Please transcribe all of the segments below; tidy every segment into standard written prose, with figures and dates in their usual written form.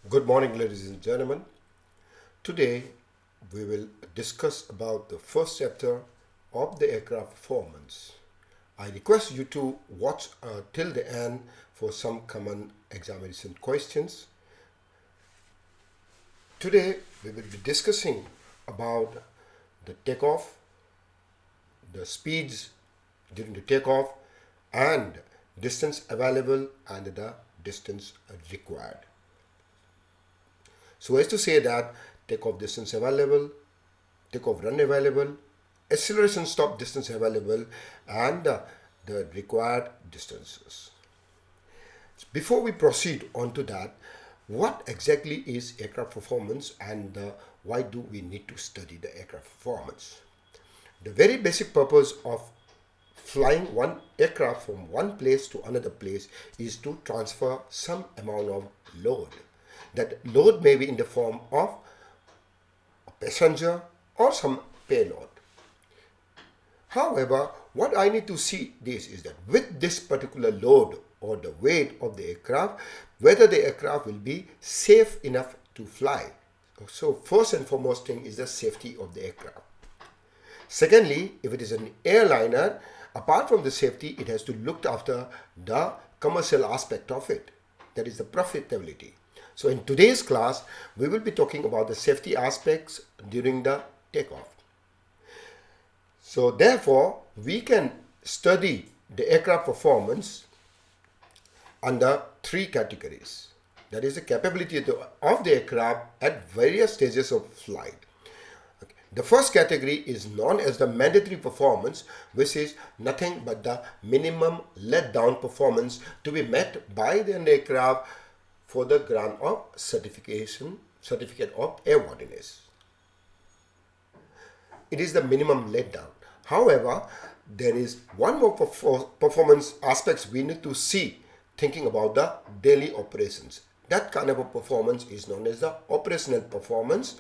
Good morning, ladies and gentlemen. Today we will discuss about the first chapter of the aircraft performance. I request you to watch till the end for some common examination questions. Today we will be discussing about the takeoff, the speeds during the takeoff, and distance available and the distance required. So as to say that takeoff distance available, takeoff run available, acceleration stop distance available, and the required distances. Before we proceed on to that, what exactly is aircraft performance and why do we need to study the aircraft performance? The very basic purpose of flying one aircraft from one place to another place is to transfer some amount of load. That load may be in the form of a passenger or some payload. However, what I need to see this is that with this particular load or the weight of the aircraft, whether the aircraft will be safe enough to fly. So first and foremost thing is the safety of the aircraft. Secondly, if it is an airliner, apart from the safety, it has to look after the commercial aspect of it. That is the profitability. So in today's class, we will be talking about the safety aspects during the takeoff. So therefore, we can study the aircraft performance under three categories. That is the capability of the aircraft at various stages of flight. Okay. The first category is known as the mandatory performance, which is nothing but the minimum let down performance to be met by the aircraft for the grant of certificate of airworthiness. It is the minimum letdown. However, there is one more performance aspects we need to see thinking about the daily operations. That kind of a performance is known as the operational performance,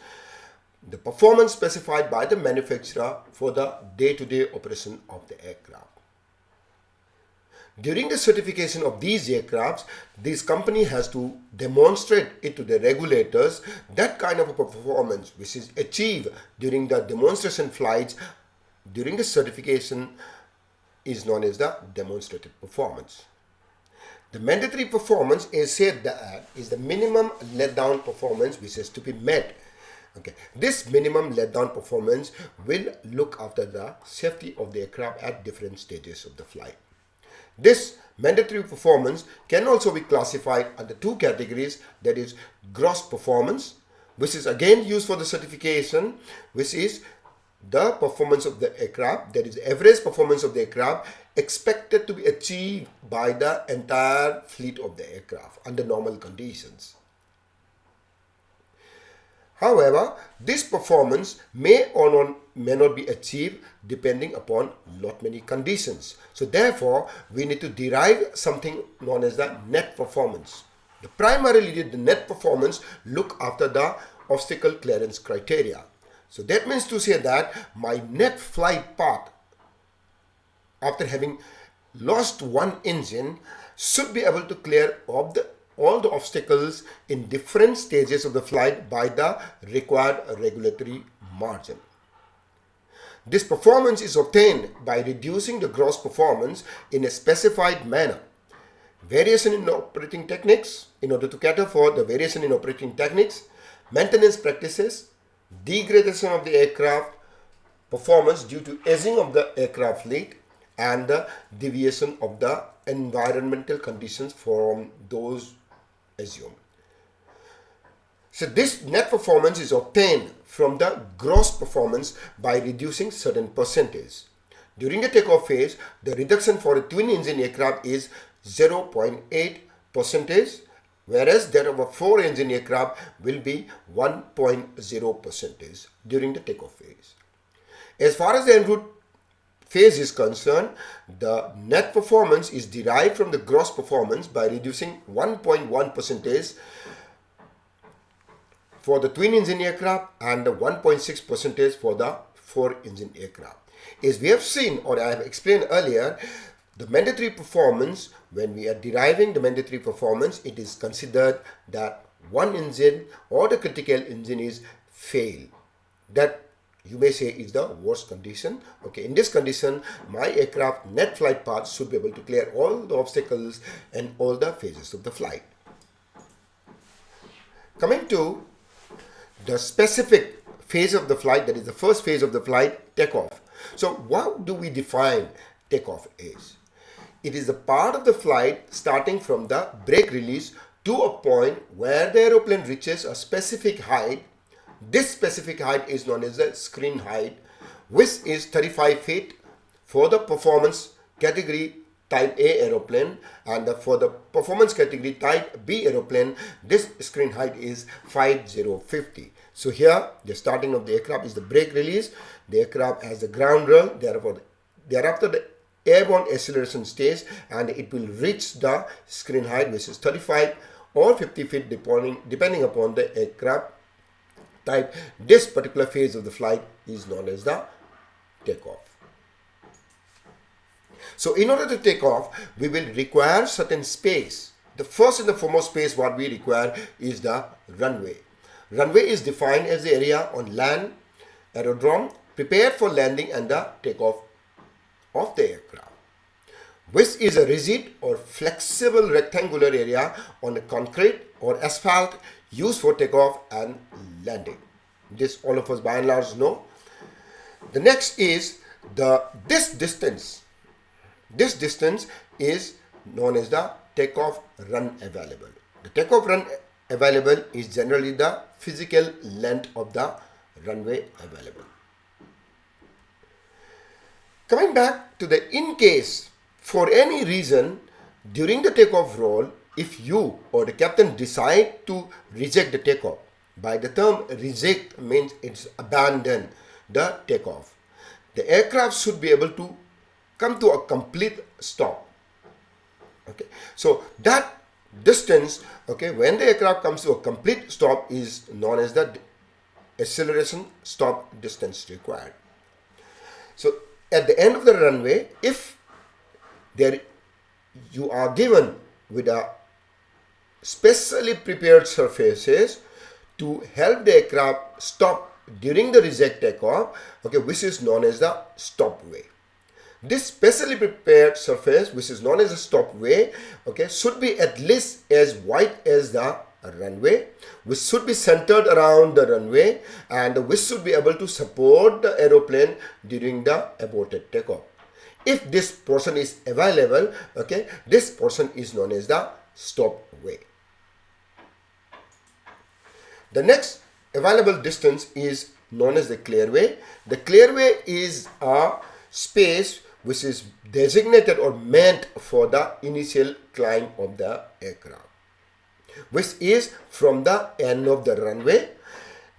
the performance specified by the manufacturer for the day-to-day operation of the aircraft. During the certification of these aircrafts, this company has to demonstrate it to the regulators that kind of a performance which is achieved during the demonstration flights during the certification is known as the demonstrated performance. The mandatory performance is said that is the minimum letdown performance which has to be met. Okay. This minimum letdown performance will look after the safety of the aircraft at different stages of the flight. This mandatory performance can also be classified under two categories, that is gross performance, which is again used for the certification, which is the performance of the aircraft, that is the average performance of the aircraft expected to be achieved by the entire fleet of the aircraft under normal conditions. However, this performance may or may not be achieved depending upon lot many conditions. So therefore, we need to derive something known as the net performance. Primarily, the net performance look after the obstacle clearance criteria. So that means to say that my net flight path after having lost one engine should be able to clear all the obstacles in different stages of the flight by the required regulatory margin. This performance is obtained by reducing the gross performance in a specified manner. Variation in operating techniques, in order to cater for the variation in operating techniques, maintenance practices, degradation of the aircraft performance due to aging of the aircraft fleet, and the deviation of the environmental conditions from those assumed. So this net performance is obtained from the gross performance by reducing certain percentage. During the takeoff phase, the reduction for a twin engine aircraft is 0.8%, whereas that of a four engine aircraft will be 1.0% during the takeoff phase. As far as the en route phase is concerned, the net performance is derived from the gross performance by reducing 1.1% for the twin engine aircraft and 1.6% for the four engine aircraft. As we have seen, or I have explained earlier, the mandatory performance, when we are deriving the mandatory performance, it is considered that one engine or the critical engine is failed. That you may say is the worst condition. Okay, in this condition, my aircraft net flight path should be able to clear all the obstacles and all the phases of the flight. Coming to the specific phase of the flight, that is the first phase of the flight, takeoff. So what do we define takeoff as? It is the part of the flight starting from the brake release to a point where the aeroplane reaches a specific height. This specific height is known as the screen height, which is 35 feet for the performance category type A aeroplane, and for the performance category type B aeroplane, this screen height is 5050. So here the starting of the aircraft is the brake release. The aircraft has the ground roll, thereafter the airborne acceleration stage, and it will reach the screen height, which is 35 or 50 feet depending upon the aircraft type. This particular phase of the flight is known as the takeoff. So in order to take off, we will require certain space. The first and the foremost space what we require is the runway. Runway is defined as the area on land, aerodrome, prepared for landing and the takeoff of the aircraft, which is a rigid or flexible rectangular area on the concrete or asphalt used for takeoff and landing. This all of us by and large know. The next is this distance. This distance is known as the takeoff run available. The takeoff run available is generally the physical length of the runway available. Coming back to the in case for any reason during the takeoff roll, if you or the captain decide to reject the takeoff, by the term reject means it's abandon the takeoff, the aircraft should be able to come to a complete stop. Okay, so that distance, okay, when the aircraft comes to a complete stop is known as the acceleration stop distance required. So at the end of the runway, if you are given with a specially prepared surfaces to help the aircraft stop during the reject takeoff, okay, which is known as the stopway. This specially prepared surface, which is known as a stopway, okay, should be at least as wide as the runway, which should be centered around the runway, and which should be able to support the aeroplane during the aborted takeoff. If this portion is available, okay, this portion is known as the stopway. The next available distance is known as the clearway. The clearway is a space which is designated or meant for the initial climb of the aircraft, which is from the end of the runway.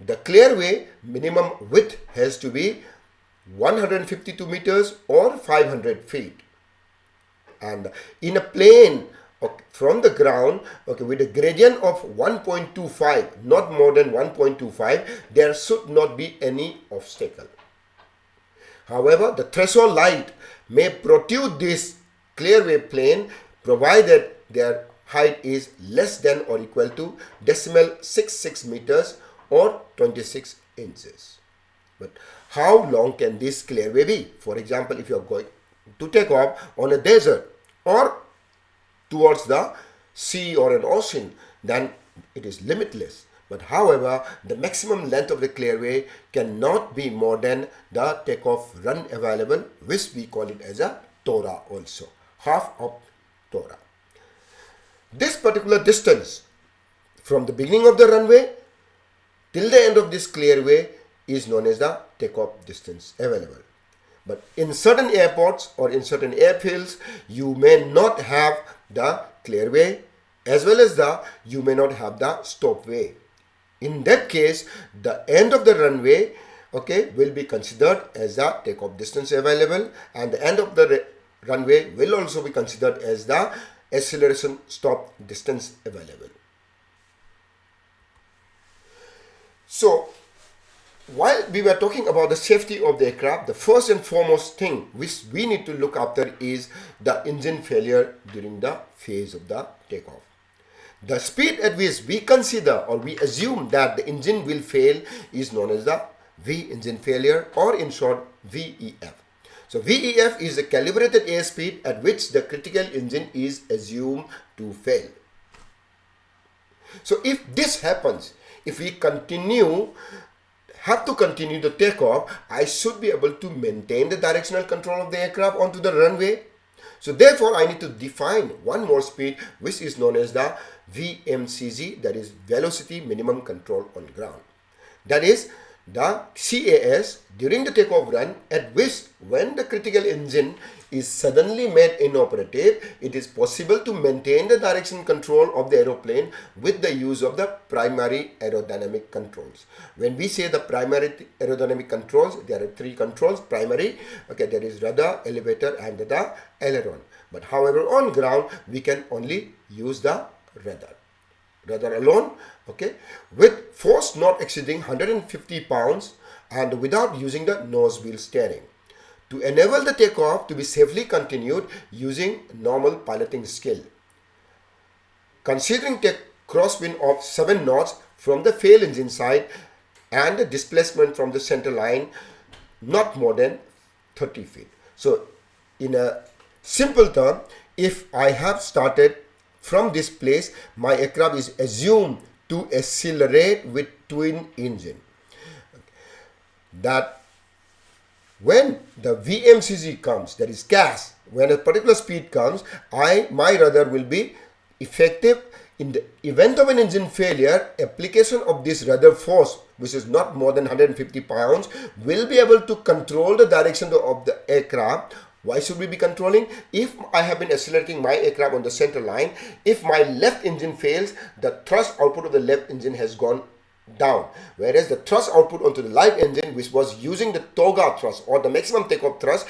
The clearway minimum width has to be 152 meters or 500 feet. And in a plane from the ground, okay, with a gradient of 1.25, not more than 1.25, there should not be any obstacle. However, the threshold light may protrude this clearway plane provided their height is less than or equal to 0.66 meters or 26 inches. But how long can this clearway be? For example, if you are going to take off on a desert or towards the sea or an ocean, then it is limitless. But however, the maximum length of the clearway cannot be more than the takeoff run available, which we call it as a tora also, half of tora. This particular distance from the beginning of the runway till the end of this clearway is known as the takeoff distance available. But in certain airports or in certain airfields, you may not have the clearway as well as you may not have the stopway. In that case, the end of the runway, okay, will be considered as the takeoff distance available, and the end of the runway will also be considered as the acceleration stop distance available. So, while we were talking about the safety of the aircraft, the first and foremost thing which we need to look after is the engine failure during the phase of the takeoff. The speed at which we consider or we assume that the engine will fail is known as the V engine failure, or in short VEF. So VEF is the calibrated airspeed at which the critical engine is assumed to fail. So if this happens, if we have to continue the takeoff, I should be able to maintain the directional control of the aircraft onto the runway. So therefore, I need to define one more speed, which is known as the VMCG, that is velocity minimum control on ground. That is the CAS during the takeoff run, at which when the critical engine is suddenly made inoperative, it is possible to maintain the direction control of the aeroplane with the use of the primary aerodynamic controls. When we say the primary aerodynamic controls, there are three controls: primary, okay, there is rudder, elevator, and the aileron. But however, on ground we can only use the rudder alone, okay, with force not exceeding 150 pounds and without using the nose wheel steering, to enable the takeoff to be safely continued using normal piloting skill. Considering crosswind of 7 knots from the fail engine side and the displacement from the center line not more than 30 feet. So in a simple term, if I have started from this place, my aircraft is assumed to accelerate with twin engine. That when the VMCG comes, that is gas, when a particular speed comes, my rudder will be effective. In the event of an engine failure, application of this rudder force, which is not more than 150 pounds, will be able to control the direction of the aircraft. Why should we be controlling? If I have been accelerating my aircraft on the center line, if my left engine fails, the thrust output of the left engine has gone down, whereas the thrust output onto the right engine, which was using the toga thrust or the maximum takeoff thrust,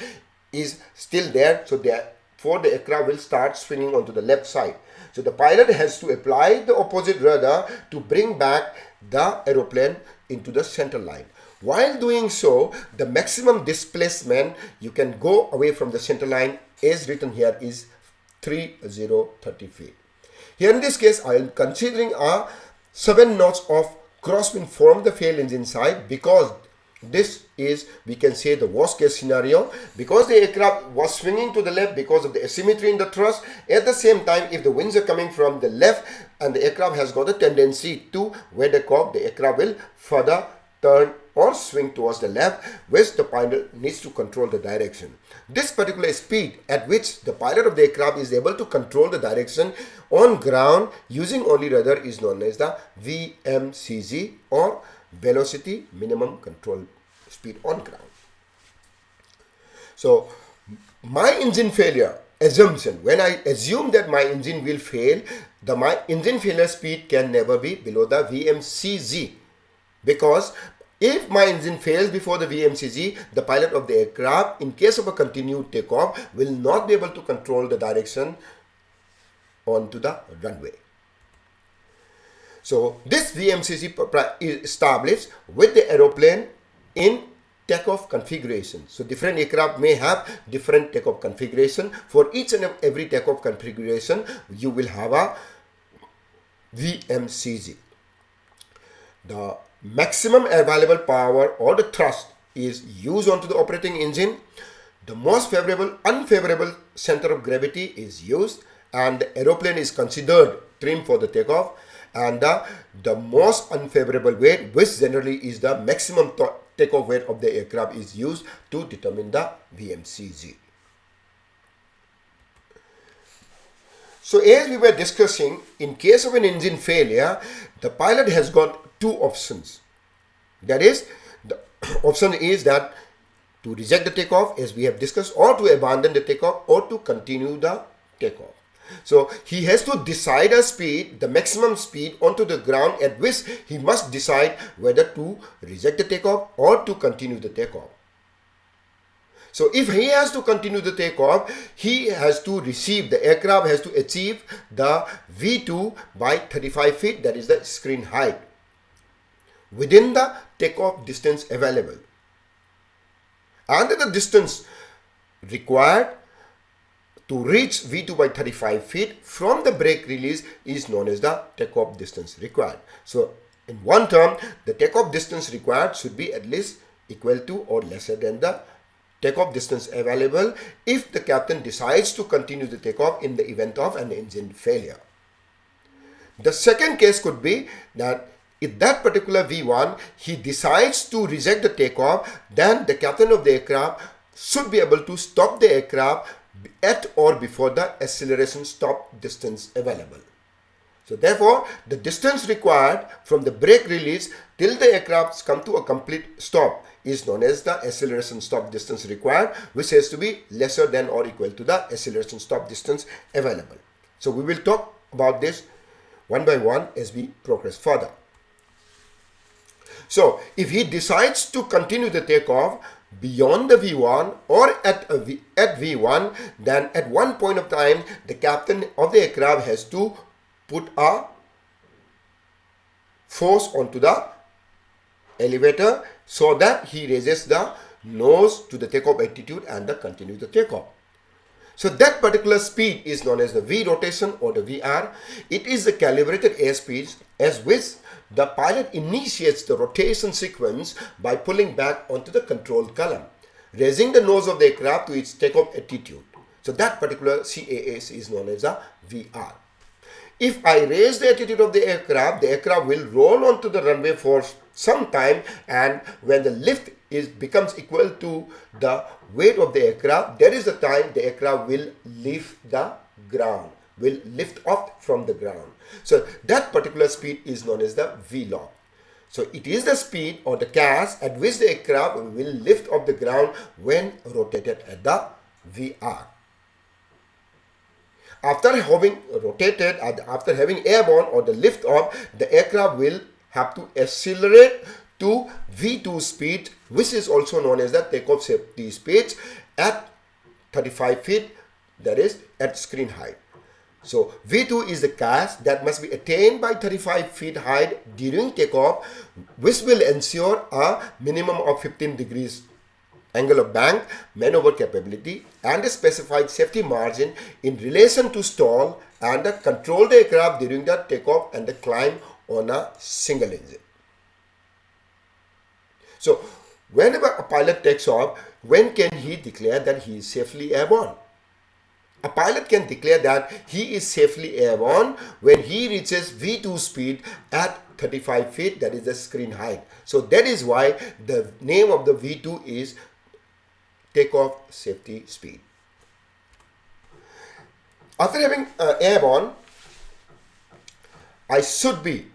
is still there. So therefore the aircraft will start swinging onto the left side. So the pilot has to apply the opposite rudder to bring back the aeroplane into the center line. While doing so, the maximum displacement you can go away from the center line, as written here, is 30 feet. Here in this case, I am considering 7 knots of crosswind from the fail engine side, because this is, we can say, the worst case scenario, because the aircraft was swinging to the left because of the asymmetry in the thrust. At the same time, if the winds are coming from the left and the aircraft has got a tendency to weathercock, the aircraft will further turn or swing towards the left, which the pilot needs to control the direction. This particular speed at which the pilot of the aircraft is able to control the direction on ground using only rudder is known as the VMCG, or velocity minimum control speed on ground. So my engine failure assumption, when I assume that my engine will fail, my engine failure speed can never be below the VMCG, because if my engine fails before the VMCG, the pilot of the aircraft, in case of a continued takeoff, will not be able to control the direction onto the runway. So this VMCG is established with the aeroplane in takeoff configuration. So different aircraft may have different takeoff configuration. For each and every takeoff configuration, you will have a VMCG. The maximum available power or the thrust is used onto the operating engine. The most unfavorable center of gravity is used, and the aeroplane is considered trim for the takeoff, and the most unfavorable weight, which generally is the maximum takeoff weight of the aircraft, is used to determine the VMCG. So as we were discussing, in case of an engine failure, the pilot has got two options. That is, the option is that to reject the takeoff, as we have discussed, or to abandon the takeoff, or to continue the takeoff. So he has to decide a speed, the maximum speed onto the ground, at which he must decide whether to reject the takeoff or to continue the takeoff. So if he has to continue the takeoff, he has to the aircraft has to achieve the V2 by 35 feet, that is the screen height, within the takeoff distance available. And the distance required to reach V2 by 35 feet from the brake release is known as the takeoff distance required. So in one term, the takeoff distance required should be at least equal to or lesser than the takeoff distance available if the captain decides to continue the takeoff in the event of an engine failure. The second case could be that if that particular V1 he decides to reject the takeoff, then the captain of the aircraft should be able to stop the aircraft at or before the acceleration stop distance available. So therefore, the distance required from the brake release till the aircraft come to a complete stop is known as the acceleration stop distance required, which has to be lesser than or equal to the acceleration stop distance available. So we will talk about this one by one as we progress further. So if he decides to continue the takeoff beyond the V1 or at V1, then at one point of time the captain of the aircraft has to put a force onto the elevator so that he raises the nose to the takeoff altitude and continue the takeoff. So that particular speed is known as the V rotation or the VR. It is the calibrated airspeed as which the pilot initiates the rotation sequence by pulling back onto the control column, raising the nose of the aircraft to its takeoff altitude. So that particular CAS is known as a VR. If I raise the altitude of the aircraft will roll onto the runway for some time, and when the lift becomes equal to the weight of the aircraft, that is the time the aircraft will leave the ground, will lift off from the ground. So that particular speed is known as the VLOF. So it is the speed or the CAS at which the aircraft will lift off the ground when rotated at the VR. After having rotated, after having airborne or the lift off, the aircraft will have to accelerate to V2 speed, which is also known as the takeoff safety speed at 35 feet, that is at screen height. So V2 is the CAS that must be attained by 35 feet height during takeoff, which will ensure a minimum of 15 degrees angle of bank, maneuver capability, and a specified safety margin in relation to stall and control the aircraft during the takeoff and the climb on a single engine. So whenever a pilot takes off, when can he declare that he is safely airborne? A pilot can declare that he is safely airborne when he reaches V2 speed at 35 feet, that is the screen height. So that is why the name of the V2 is takeoff safety speed. After having airborne, I should be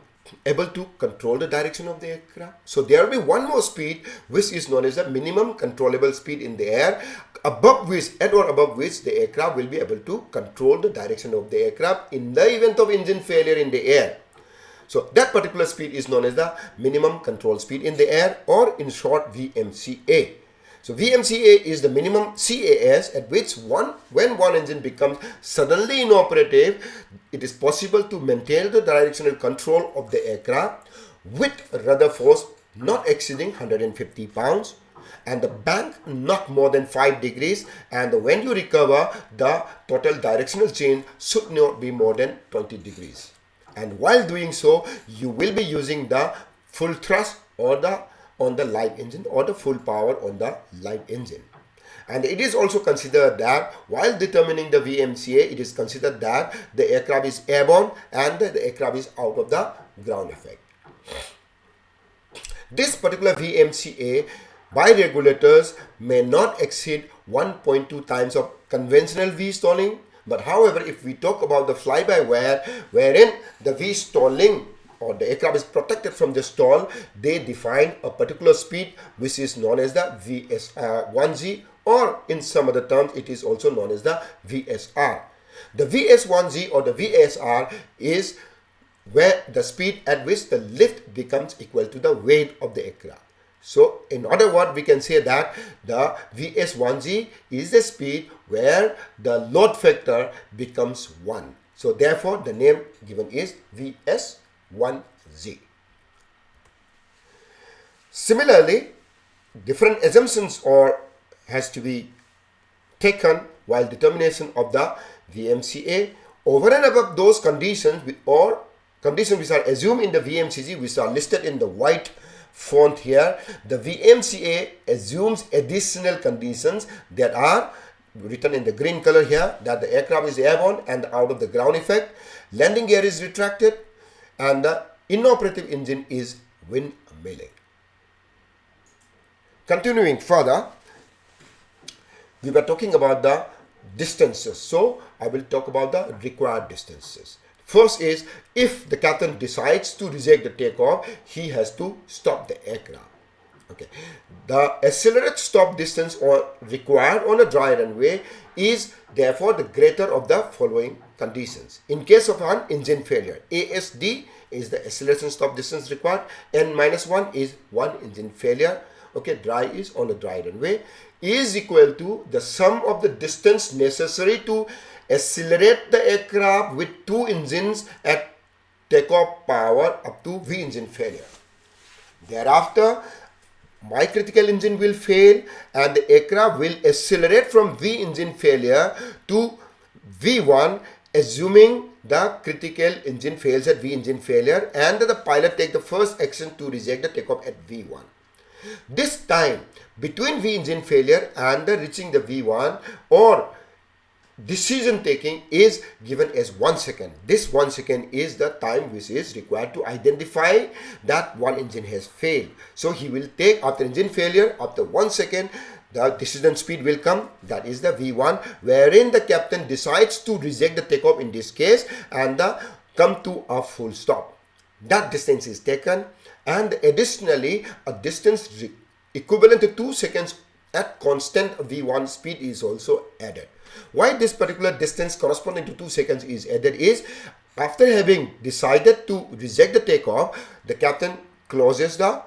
able to control the direction of the aircraft. So there will be one more speed which is known as the minimum controllable speed in the air, above which, at or above which, the aircraft will be able to control the direction of the aircraft in the event of engine failure in the air. So that particular speed is known as the minimum control speed in the air, or in short VMCA. So VMCA is the minimum CAS at which when one engine becomes suddenly inoperative, it is possible to maintain the directional control of the aircraft with rudder force not exceeding 150 pounds and the bank not more than 5 degrees, and when you recover, the total directional change should not be more than 20 degrees. And while doing so, you will be using the full thrust or on the live engine or the full power on the live engine. And it is also considered that while determining the VMCA, it is considered that the aircraft is airborne and the aircraft is out of the ground effect. This particular VMCA by regulators may not exceed 1.2 times of conventional V-stalling. But however, if we talk about the fly-by-wire, wherein the V-stalling or the aircraft is protected from the stall, they define a particular speed which is known as the VS1G, or in some other terms it is also known as the VSR. The VS1G or the VSR is where the speed at which the lift becomes equal to the weight of the aircraft. So in other words, we can say that the VS1G is the speed where the load factor becomes 1. So therefore the name given is VS1G. Similarly, different assumptions has to be taken while determination of the VMCA. Over and above those conditions or conditions which are assumed in the VMCG, which are listed in the white font here, the VMCA assumes additional conditions that are written in the green color here, that the aircraft is airborne and out of the ground effect, landing gear is retracted, and the inoperative engine is windmilling. Continuing further, we were talking about the distances, so I will talk about the required distances. First is, if the captain decides to reject the takeoff, he has to stop the aircraft. Okay, the accelerated stop distance required on a dry runway is therefore the greater of the following conditions. In case of an engine failure, ASD is the acceleration stop distance required, N-1 is one engine failure. Okay, dry is on a dry runway, is equal to the sum of the distance necessary to accelerate the aircraft with two engines at takeoff power up to V engine failure. Thereafter, my critical engine will fail and the aircraft will accelerate from V engine failure to V1, assuming the critical engine fails at V engine failure and the pilot take the first action to reject the takeoff at V1. This time between V engine failure and the reaching the V1 or decision taking is given as 1 second. This 1 second is the time which is required to identify that one engine has failed. So he will take, after engine failure, after 1 second, the decision speed will come, that is the V1, wherein the captain decides to reject the takeoff in this case and come to a full stop. That distance is taken, and additionally a distance equivalent to 2 seconds at constant V1 speed is also added. Why this particular distance corresponding to 2 seconds is added is, after having decided to reject the takeoff, the captain closes the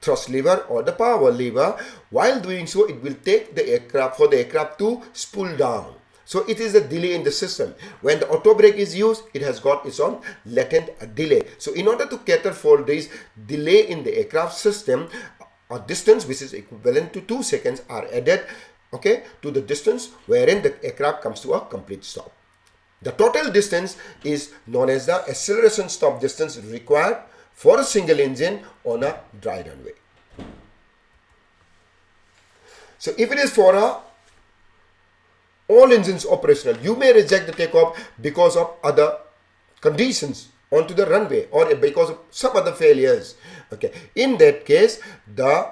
thrust lever or the power lever. While doing so, it will take the aircraft for the aircraft to spool down. So it is a delay in the system. When the auto brake is used, it has got its own latent delay. So in order to cater for this delay in the aircraft system, a distance which is equivalent to 2 seconds are added, okay, to the distance wherein the aircraft comes to a complete stop. The total distance is known as the acceleration stop distance required for a single engine on a dry runway. So if it is for all engines operational, you may reject the takeoff because of other conditions onto the runway or because of some other failures. Okay, in that case, the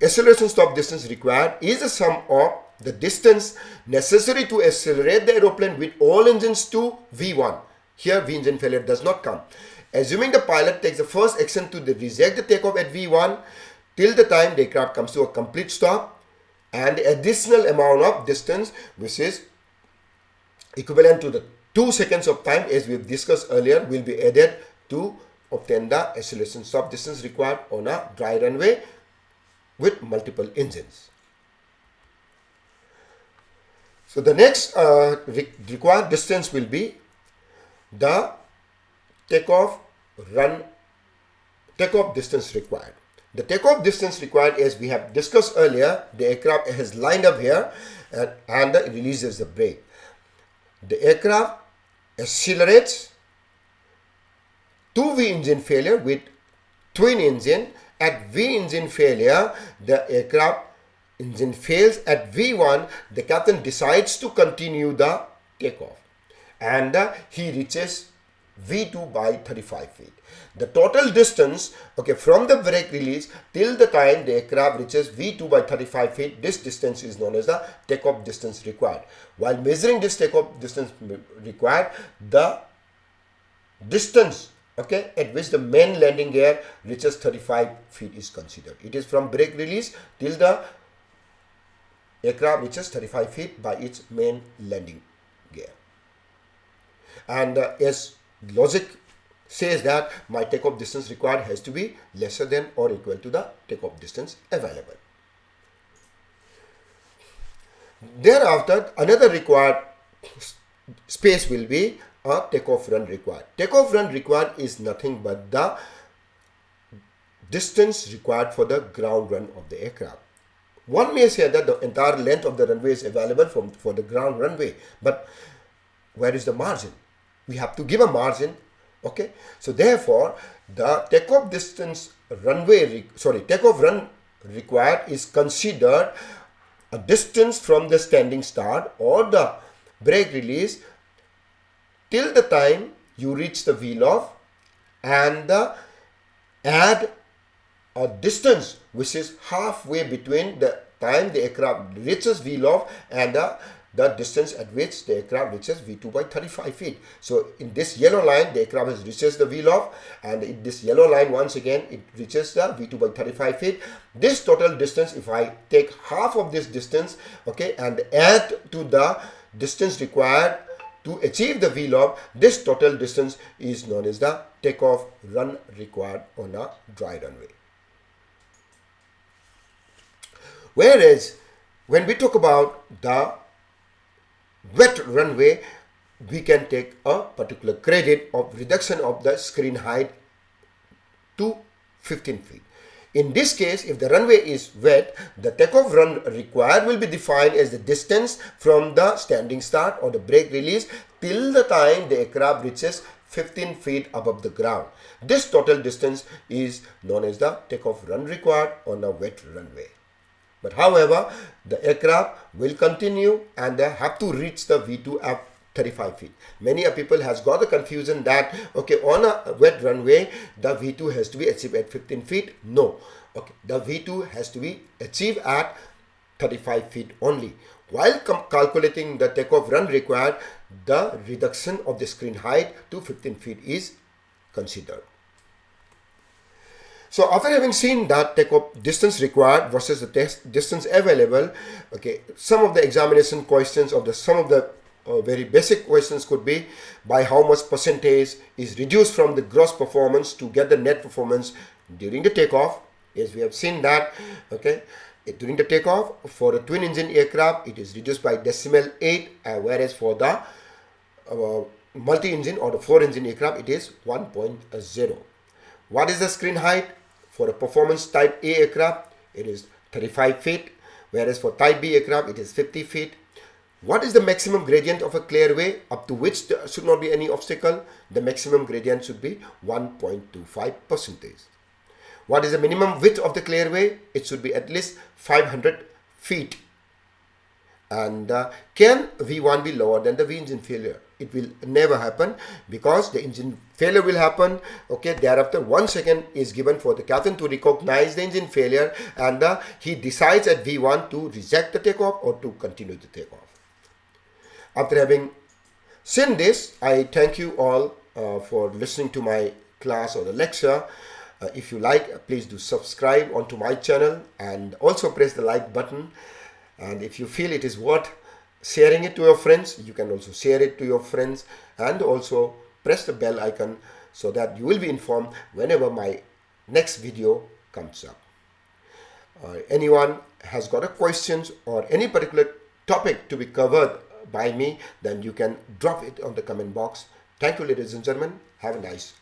acceleration stop distance required is the sum of the distance necessary to accelerate the aeroplane with all engines to V1. Here V engine failure does not come. Assuming the pilot takes the first action to reject the takeoff at V1 till the time the aircraft comes to a complete stop, and the additional amount of distance which is equivalent to the 2 seconds of time as we have discussed earlier will be added to obtain the acceleration stop distance required on a dry runway with multiple engines. So the next required distance will be the takeoff distance required. The takeoff distance required, as we have discussed earlier, the aircraft has lined up here and it releases the brake. The aircraft accelerates to V engine failure with twin engine. At V engine failure, the aircraft engine fails. At V1, the captain decides to continue the takeoff and he reaches V2 by 35 feet. The total distance, okay, from the brake release till the time the aircraft reaches V2 by 35 feet, this distance is known as the takeoff distance required. While measuring this takeoff distance required, the distance, okay, at which the main landing gear reaches 35 feet is considered. It is from brake release till the aircraft reaches 35 feet by its main landing gear. And as logic says that my takeoff distance required has to be lesser than or equal to the takeoff distance available. Thereafter, another required space will be a takeoff run required. Takeoff run required is nothing but the distance required for the ground run of the aircraft. One may say that the entire length of the runway is available for the ground runway, but where is the margin? We have to give a margin. Okay, so therefore the takeoff distance takeoff run required is considered a distance from the standing start or the brake release till the time you reach the VLOF, and add a distance which is halfway between the time the aircraft reaches VLOF and the distance at which the aircraft reaches V2 by 35 feet. So in this yellow line, the aircraft has reaches the VLOF, and in this yellow line, once again, it reaches the V2 by 35 feet. This total distance, if I take half of this distance, okay, and add to the distance required to achieve the VLOF, this total distance is known as the takeoff run required on a dry runway. Whereas when we talk about the wet runway, we can take a particular credit of reduction of the screen height to 15 feet. In this case, if the runway is wet, the takeoff run required will be defined as the distance from the standing start or the brake release till the time the aircraft reaches 15 feet above the ground. This total distance is known as the takeoff run required on a wet runway. But however, the aircraft will continue and they have to reach the V2 at 35 feet. Many people has got the confusion that, okay, on a wet runway, the V2 has to be achieved at 15 feet. No. Okay, the V2 has to be achieved at 35 feet only. While calculating the takeoff run required, the reduction of the screen height to 15 feet is considered. So after having seen that takeoff distance required versus the distance available, okay, some of the examination questions of some of the very basic questions could be, by how much percentage is reduced from the gross performance to get the net performance during the takeoff. Yes, we have seen that. Okay, during the takeoff for a twin engine aircraft, it is reduced by 0.8, whereas for the multi-engine or the 4-engine aircraft, it is 1.0. What is the screen height? For a performance type A aircraft, it is 35 feet, whereas for type B aircraft, it is 50 feet. What is the maximum gradient of a clearway up to which there should not be any obstacle? The maximum gradient should be 1.25%. What is the minimum width of the clearway? It should be at least 500 feet. And can V1 be lower than the V engine failure? It will never happen, because the engine failure will happen. Okay, thereafter 1 second is given for the captain to recognize the engine failure, and he decides at V1 to reject the takeoff or to continue the takeoff. After having seen this, I thank you all for listening to my class or the lecture. If you like, please do subscribe onto my channel and also press the like button. And if you feel it is worth sharing it to your friends, you can also share it to your friends, and also press the bell icon so that you will be informed whenever my next video comes up. Anyone has got a questions or any particular topic to be covered by me, then you can drop it on the comment box. Thank you, ladies and gentlemen. Have a nice